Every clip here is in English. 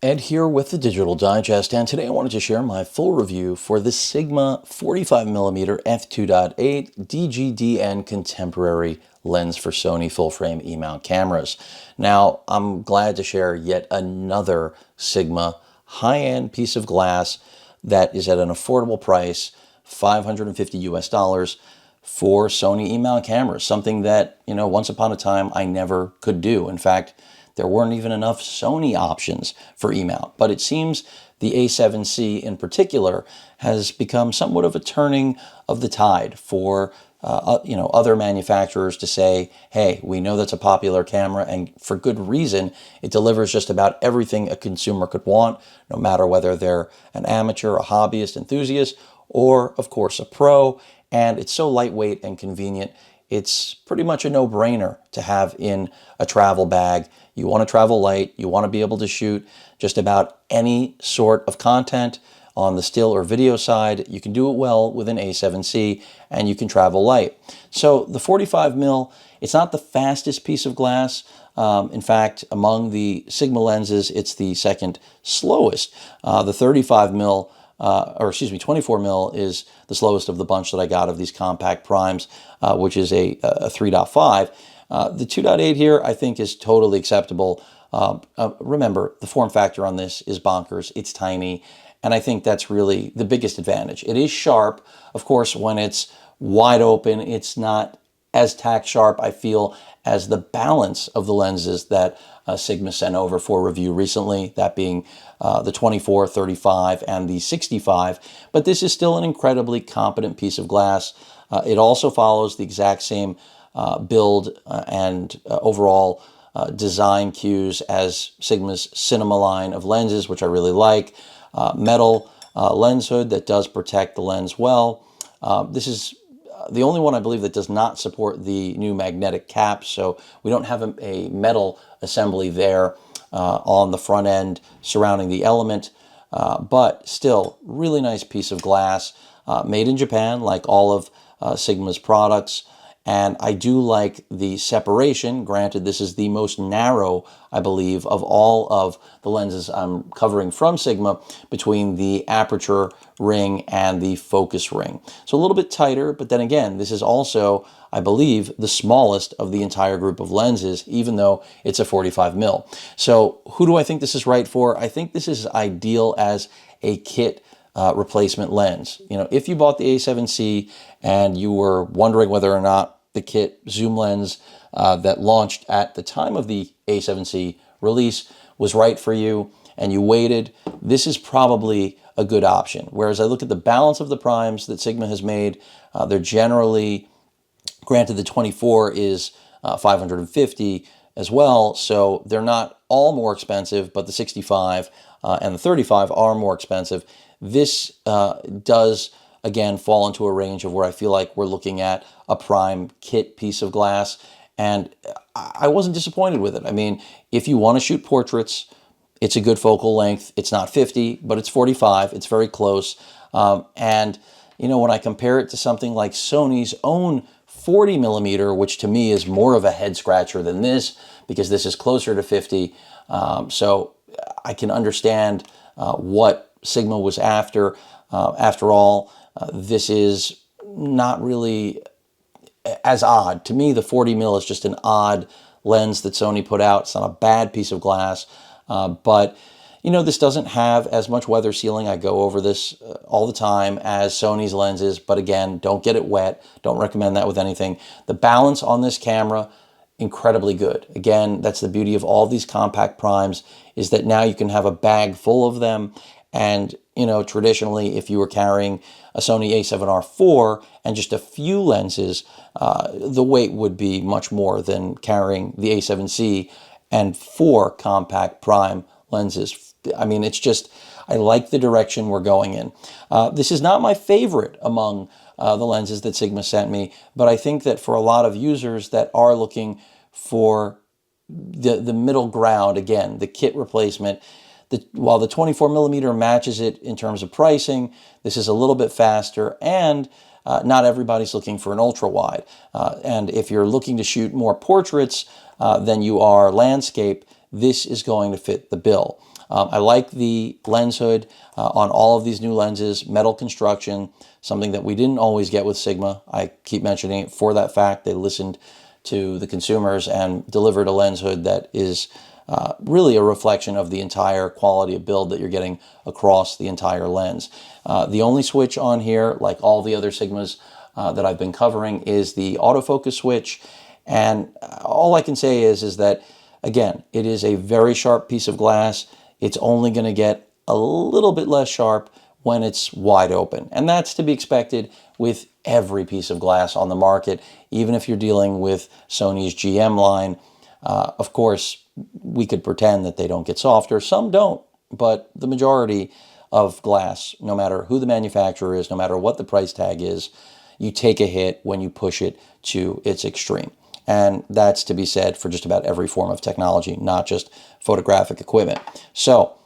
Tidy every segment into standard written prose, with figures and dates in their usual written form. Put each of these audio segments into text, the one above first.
Ed here with the Digital Digest, and today I wanted to share my full review for the Sigma 45mm F2.8 DGDN contemporary lens for Sony full-frame E-mount cameras. Now, I'm glad to share yet another Sigma high-end piece of glass that is at an affordable price, $550 for Sony E-mount cameras, something that, once upon a time I never could do. In fact, there weren't even enough Sony options for E-mount, but it seems the A7C in particular has become somewhat of a turning of the tide for other manufacturers to say, hey, we know that's a popular camera, and for good reason. It delivers just about everything a consumer could want, no matter whether they're an amateur, a hobbyist, enthusiast, or of course a pro. And it's so lightweight and convenient. It's pretty much a no-brainer to have in a travel bag. You want to travel light, you want to be able to shoot just about any sort of content on the still or video side. You can do it well with an A7C, and you can travel light. So the 45mm, it's not the fastest piece of glass. In fact, among the Sigma lenses, it's the second slowest. The 24mm is the slowest of the bunch that I got of these compact primes, which is a 3.5. The 2.8 here, I think, is totally acceptable. Remember, the form factor on this is bonkers. It's tiny, and I think that's really the biggest advantage. It is sharp. Of course, when it's wide open, it's not as tack sharp, I feel, as the balance of the lenses that Sigma sent over for review recently, that being the 24, 35, and the 65. But this is still an incredibly competent piece of glass. It also follows the exact same build and overall design cues as Sigma's Cinema line of lenses, which I really like. Metal lens hood that does protect the lens well. This is the only one I believe that does not support the new magnetic cap, so we don't have a metal assembly there on the front end surrounding the element, but still really nice piece of glass, made in Japan like all of Sigma's products. And I do like the separation. Granted, this is the most narrow, I believe, of all of the lenses I'm covering from Sigma, between the aperture ring and the focus ring. So a little bit tighter, but then again, this is also, I believe, the smallest of the entire group of lenses, even though it's a 45mm. So who do I think this is right for? I think this is ideal as a kit replacement lens. If you bought the A7C and you were wondering whether or not the kit zoom lens that launched at the time of the A7C release was right for you, and you waited, this is probably a good option. Whereas I look at the balance of the primes that Sigma has made, they're generally, granted the 24 is 550 as well, so they're not all more expensive, but the 65 and the 35 are more expensive. This does again fall into a range of where I feel like we're looking at a prime kit piece of glass, and I wasn't disappointed with it. I mean, if you want to shoot portraits, it's a good focal length. It's not 50, but it's 45. It's very close. And when I compare it to something like Sony's own 40mm, which to me is more of a head scratcher than this, because this is closer to 50. So I can understand what Sigma was after. After all, this is not really as odd. To me, the 40mm is just an odd lens that Sony put out. It's not a bad piece of glass, but this doesn't have as much weather sealing. I go over this all the time as Sony's lenses, but again, don't get it wet. Don't recommend that with anything. The balance on this camera, incredibly good. Again, that's the beauty of all these compact primes, is that now you can have a bag full of them. And traditionally, if you were carrying a Sony a7R IV and just a few lenses, the weight would be much more than carrying the A7C and 4 compact prime lenses. I mean, it's just, I like the direction we're going in. This is not my favorite among the lenses that Sigma sent me, but I think that for a lot of users that are looking for the middle ground, again, the kit replacement, while the 24mm matches it in terms of pricing, this is a little bit faster, and not everybody's looking for an ultra wide. And if you're looking to shoot more portraits than you are landscape, this is going to fit the bill. I like the lens hood on all of these new lenses, metal construction, something that we didn't always get with Sigma. I keep mentioning it for that fact. They listened to the consumers and delivered a lens hood that is really a reflection of the entire quality of build that you're getting across the entire lens. The only switch on here, like all the other Sigmas that I've been covering, is the autofocus switch. And all I can say is that, again, it is a very sharp piece of glass. It's only going to get a little bit less sharp when it's wide open. And that's to be expected with every piece of glass on the market, even if you're dealing with Sony's GM line. Of course, we could pretend that they don't get softer. Some don't, but the majority of glass, no matter who the manufacturer is, no matter what the price tag is, you take a hit when you push it to its extreme. And that's to be said for just about every form of technology, not just photographic equipment. So,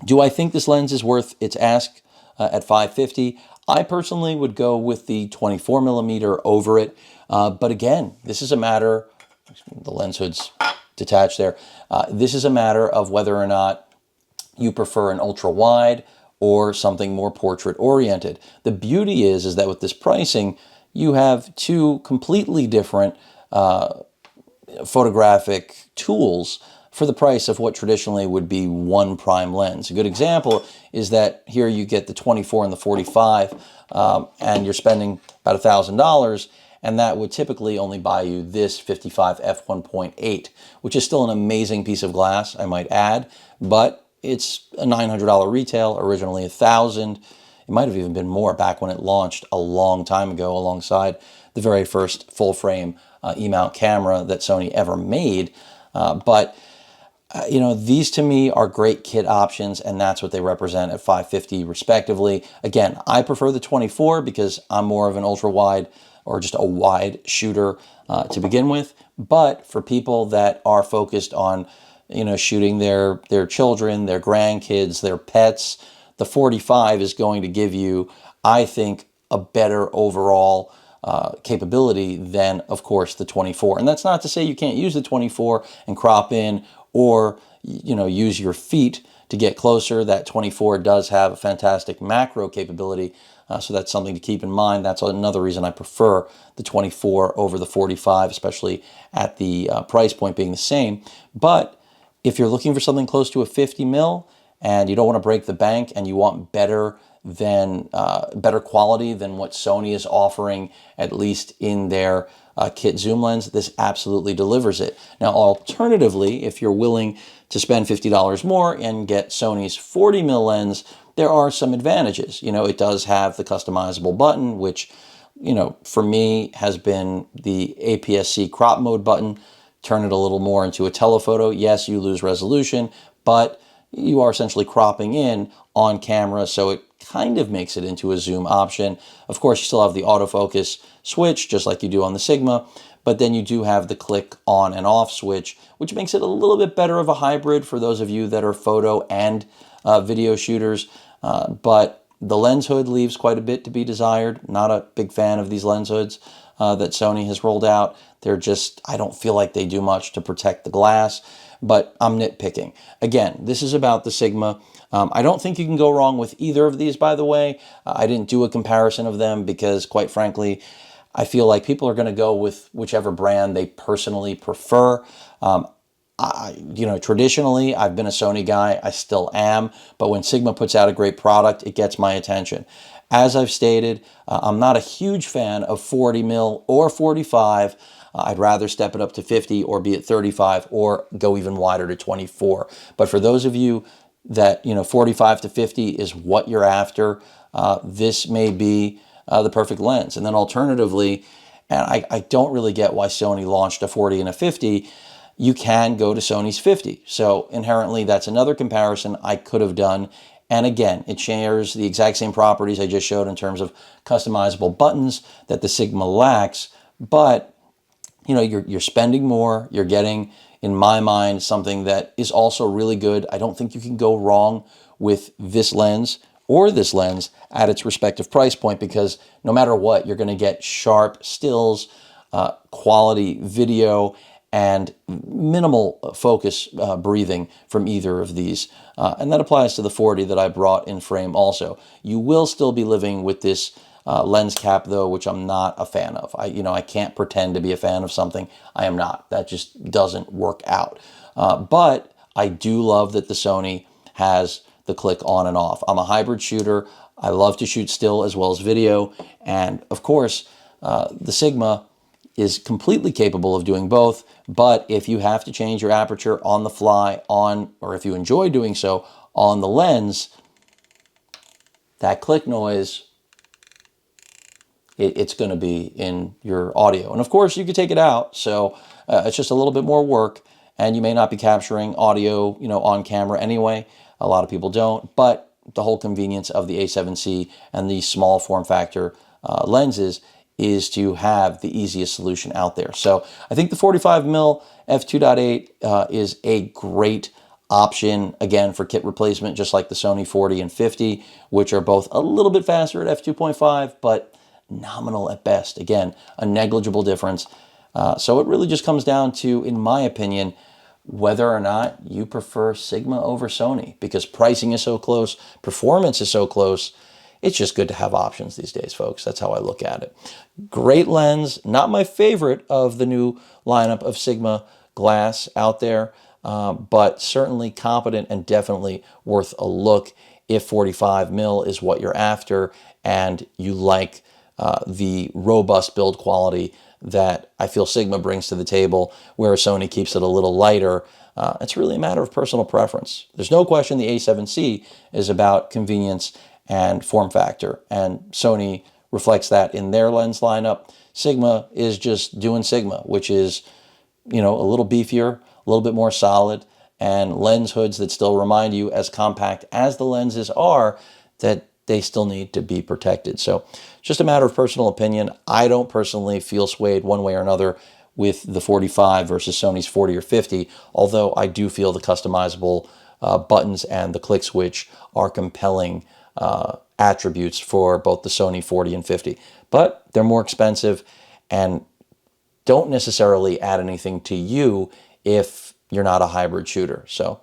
do I think this lens is worth its ask at $550? I personally would go with the 24mm over it. But again, this is a matter, the lens hood's detached there. This is a matter of whether or not you prefer an ultra wide or something more portrait oriented. The beauty is that with this pricing, you have two completely different photographic tools for the price of what traditionally would be one prime lens. A good example is that here you get the 24 and the 45, and you're spending about $1,000, and that would typically only buy you this 55 f1.8, which is still an amazing piece of glass, I might add, but it's a $900 retail, originally $1,000. It might have even been more back when it launched a long time ago alongside the very first full-frame E-mount camera that Sony ever made. You know, these to me are great kit options, and that's what they represent at $550 respectively. Again, I prefer the 24 because I'm more of an ultra-wide or just a wide shooter to begin with. But for people that are focused on, you know, shooting their children, their grandkids, their pets, the 45 is going to give you, I think, a better overall capability than, of course, the 24. And that's not to say you can't use the 24 and crop in or, you know, use your feet to get closer. That 24 does have a fantastic macro capability, so that's something to keep in mind. That's another reason I prefer the 24 over the 45, especially at the price point being the same. But if you're looking for something close to a 50 mil and you don't want to break the bank and you want better quality than what Sony is offering, at least in their kit zoom lens, this absolutely delivers it. Now, alternatively, if you're willing to spend $50 more and get Sony's 40mm lens, there are some advantages. You know, it does have the customizable button, which, you know, for me has been the APS-C crop mode button. Turn it a little more into a telephoto. Yes, you lose resolution, but you are essentially cropping in on camera, so it kind of makes it into a zoom option. Of course, you still have the autofocus switch, just like you do on the Sigma, but then you do have the click on and off switch, which makes it a little bit better of a hybrid for those of you that are photo and video shooters. But the lens hood leaves quite a bit to be desired. Not a big fan of these lens hoods that Sony has rolled out. They're just, I don't feel like they do much to protect the glass, but I'm nitpicking. Again, this is about the Sigma. I don't think you can go wrong with either of these, by the way. I didn't do a comparison of them because, quite frankly, I feel like people are going to go with whichever brand they personally prefer. You know, traditionally, I've been a Sony guy. I still am. But when Sigma puts out a great product, it gets my attention. As I've stated, I'm not a huge fan of 40mm or 45. I'd rather step it up to 50 or be at 35 or go even wider to 24. But for those of you that, you know, 45 to 50 is what you're after, this may be the perfect lens. And then alternatively, and I don't really get why Sony launched a 40 and a 50, you can go to Sony's 50. So inherently, that's another comparison I could have done. And again, it shares the exact same properties I just showed in terms of customizable buttons that the Sigma lacks. But, you know, you're spending more. You're getting, in my mind, something that is also really good. I don't think you can go wrong with this lens or this lens at its respective price point, because no matter what, you're going to get sharp stills, quality video, and minimal focus breathing from either of these. And that applies to the 40 that I brought in frame also. You will still be living with this lens cap though, which I'm not a fan of. I can't pretend to be a fan of something I am not. That just doesn't work out. But I do love that the Sony has the click on and off. I'm a hybrid shooter. I love to shoot still as well as video. And of course, the Sigma is completely capable of doing both. But if you have to change your aperture on the fly or if you enjoy doing so on the lens, that click noise, it's going to be in your audio. And of course, you could take it out. So it's just a little bit more work. And you may not be capturing audio, on camera anyway. A lot of people don't. But the whole convenience of the A7C and the small form factor lenses is to have the easiest solution out there. So I think the 45mm F2.8 is a great option, again, for kit replacement, just like the Sony 40 and 50, which are both a little bit faster at f2.5, but nominal at best. Again, a negligible difference. So it really just comes down to, in my opinion, whether or not you prefer Sigma over Sony, because pricing is so close, performance is so close. It's just good to have options these days, folks. That's how I look at it. Great lens. Not my favorite of the new lineup of Sigma glass out there, but certainly competent and definitely worth a look if 45mm is what you're after and you like the robust build quality that I feel Sigma brings to the table, where Sony keeps it a little lighter. It's really a matter of personal preference. There's no question the A7C is about convenience and form factor, and Sony reflects that in their lens lineup. Sigma is just doing Sigma, which is, a little beefier, a little bit more solid, and lens hoods that still remind you, as compact as the lenses are, that they still need to be protected. So just a matter of personal opinion. I don't personally feel swayed one way or another with the 45 versus Sony's 40 or 50, although I do feel the customizable buttons and the click switch are compelling attributes for both the Sony 40 and 50. But they're more expensive and don't necessarily add anything to you if you're not a hybrid shooter. So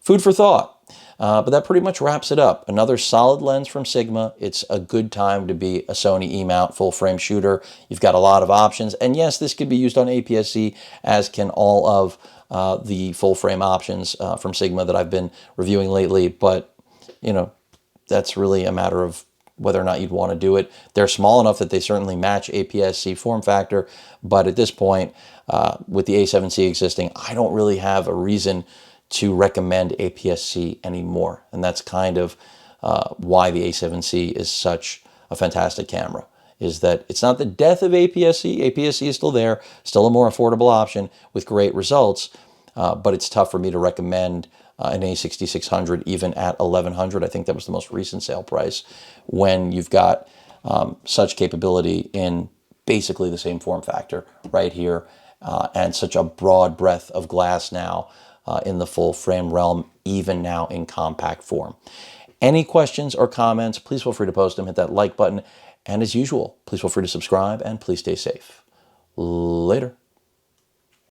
food for thought. But that pretty much wraps it up. Another solid lens from Sigma. It's a good time to be a Sony E-mount full frame shooter. You've got a lot of options. And yes, this could be used on APS-C, as can all of the full frame options from Sigma that I've been reviewing lately. But, that's really a matter of whether or not you'd want to do it. They're small enough that they certainly match APS-C form factor. But at this point, with the A7C existing, I don't really have a reason to recommend APS-C anymore. And that's kind of why the A7C is such a fantastic camera, is that it's not the death of APS-C. APS-C is still there, still a more affordable option with great results, but it's tough for me to recommend an A6600 even at $1,100. I think that was the most recent sale price, when you've got such capability in basically the same form factor right here, and such a broad breadth of glass now in the full frame realm, even now in compact form. Any questions or comments, please feel free to post them. Hit that like button. And as usual, please feel free to subscribe, and please stay safe. Later.